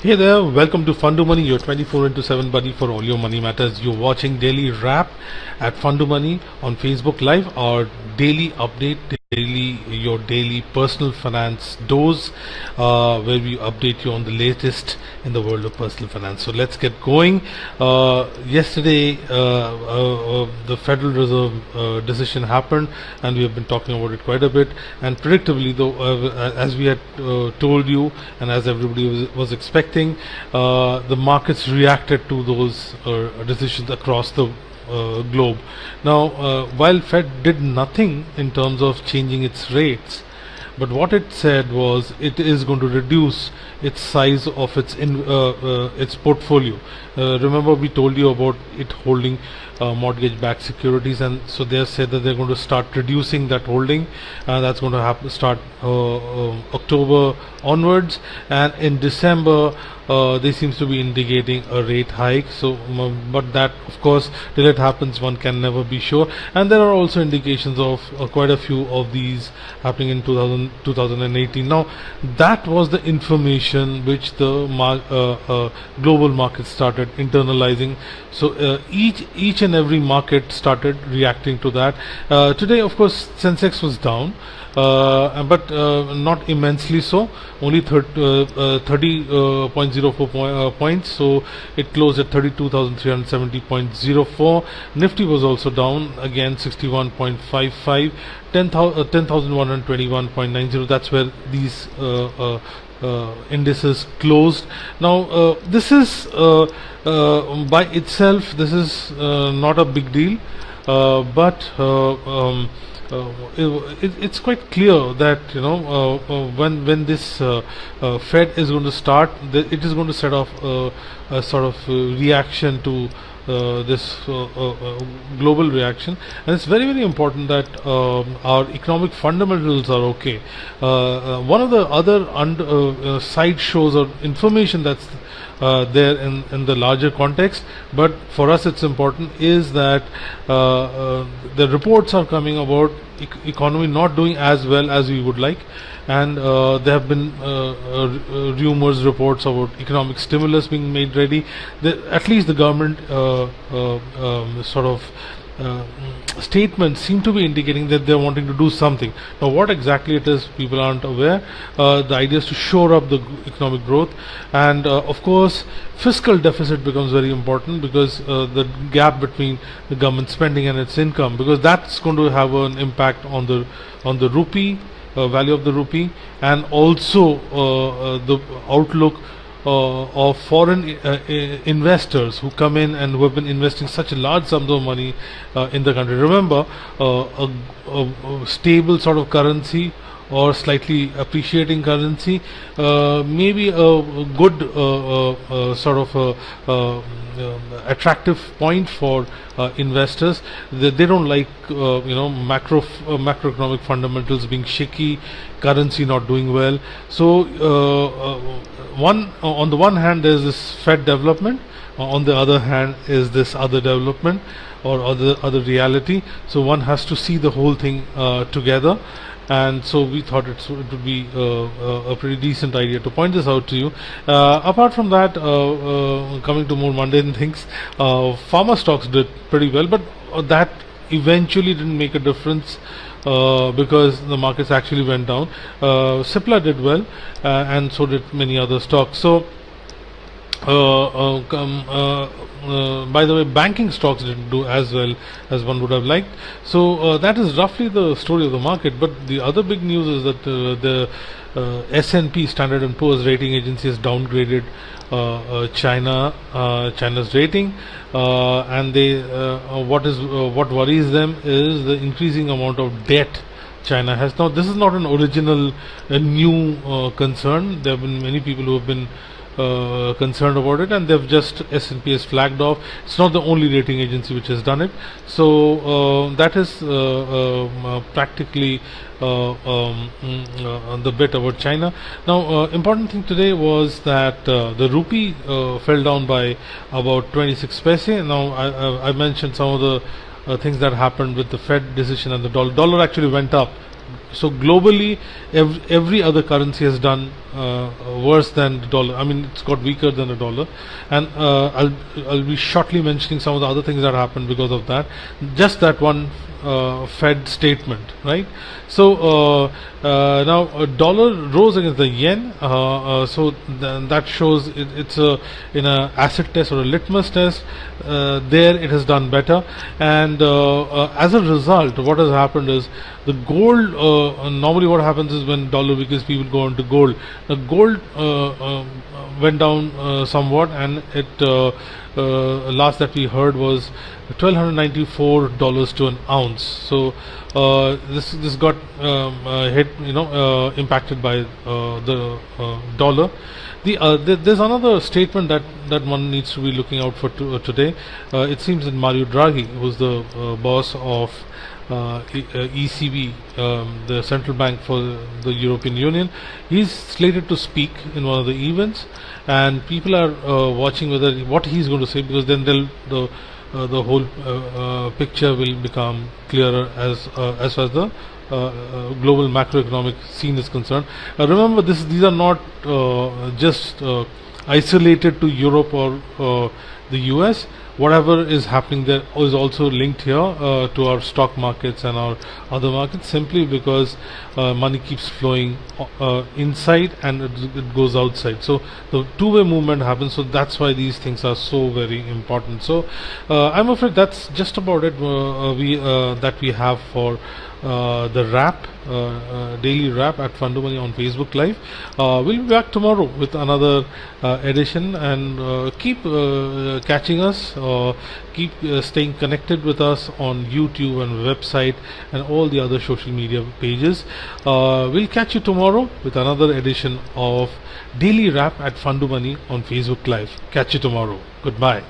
Hey there, welcome to FundooMoney, your 24 into 7 buddy for all your money matters. You're watching Daily Wrap at FundooMoney on Facebook Live, our daily update, your daily personal finance dose, where we update you on the latest in the world of personal finance. So let's get going. Yesterday, the Federal Reserve decision happened, and we have been talking about it quite a bit. And predictably, though, as we had told you, and as everybody was expecting, the markets reacted to those decisions across the globe. Now, while Fed did nothing in terms of changing its rates, but what it said was it is going to reduce its size of its portfolio. Remember, we told you about it holding mortgage-backed securities, and so they have said that they're going to start reducing that holding. That's going to start October onwards, and in December they seems to be indicating a rate hike. So, but that, of course, till it happens, one can never be sure. And there are also indications of quite a few of these happening in 2018. Now, that was the information which the global market started internalizing. So each and every market started reacting to that. Today, of course, Sensex was down, but not immensely so, only 30.04 points, so it closed at 32,370.04. Nifty was also down, again 61.55, 10,121.90. That's where these indices closed. Now, this is by itself, this is not a big deal, but it's quite clear that when this Fed is going to start, it is going to set off a sort of reaction to this global reaction, and it's very important that our economic fundamentals are okay. One of the other side shows or information that's there in the larger context, but for us it's important, is that the reports are coming about economy not doing as well as we would like, and there have been rumors, reports about economic stimulus being made ready. At least the government sort of statements seem to be indicating that they're wanting to do something. Now, what exactly it is, people aren't aware. The idea is to shore up the economic growth, and of course fiscal deficit becomes very important, because the gap between the government spending and its income, because that's going to have an impact on the rupee, value of the rupee, and also the outlook of foreign investors who come in and who have been investing such large sums of money in the country. Remember, a stable sort of currency or slightly appreciating currency maybe a good sort of attractive point for investors. They don't like macroeconomic fundamentals being shaky, currency not doing well. So on the one hand there's this Fed development, on the other hand is this other development or other reality. So one has to see the whole thing together. And so we thought it would be a pretty decent idea to point this out to you. Apart from that, coming to more mundane things, pharma stocks did pretty well, but that eventually didn't make a difference because the markets actually went down. Cipla did well, and so did many other stocks. So by the way, banking stocks didn't do as well as one would have liked. So that is roughly the story of the market. But the other big news is that the S&P, Standard & Poor's rating agency, has downgraded China's rating, and they what worries them is the increasing amount of debt China has. Now, this is not an original new concern. There have been many people who have been concerned about it, and they've just, S&P has flagged off. It's not the only rating agency which has done it. So that is practically the bit about China. Now, important thing today was that the rupee fell down by about 26 paise. Now, I mentioned some of the things that happened with the Fed decision, and the dollar actually went up So globally, every other currency has done worse than the dollar. I mean, it's got weaker than the dollar, and I'll be shortly mentioning some of the other things that happened because of that. Just that one Fed statement, right? So now dollar rose against the yen, so that shows it's in a acid test or a litmus test. There it has done better, and as a result, what has happened is the gold. Normally, what happens is when dollar weakens, people go into gold. The gold went down somewhat, and it last that we heard was $1,294 to an ounce. So this got hit, impacted by the dollar. There's another statement that one needs to be looking out for today. It seems that Mario Draghi, who's the boss of ECB, the central bank for the European Union, he's slated to speak in one of the events, and people are watching what he's going to say, because then the whole picture will become clearer as far as the global macroeconomic scene is concerned. Remember, these are not just isolated to Europe or the US. Whatever is happening there is also linked here to our stock markets and our other markets, simply because money keeps flowing inside and it goes outside. So the two-way movement happens. So that's why these things are so very important. So I'm afraid that's just about it that we have for the wrap, daily wrap at FundooMoney on Facebook Live. We'll be back tomorrow with another edition, and keep catching us, keep staying connected with us on YouTube and website and all the other social media pages. We'll catch you tomorrow with another edition of Daily Wrap at FundooMoney on Facebook Live. Catch you tomorrow. Goodbye.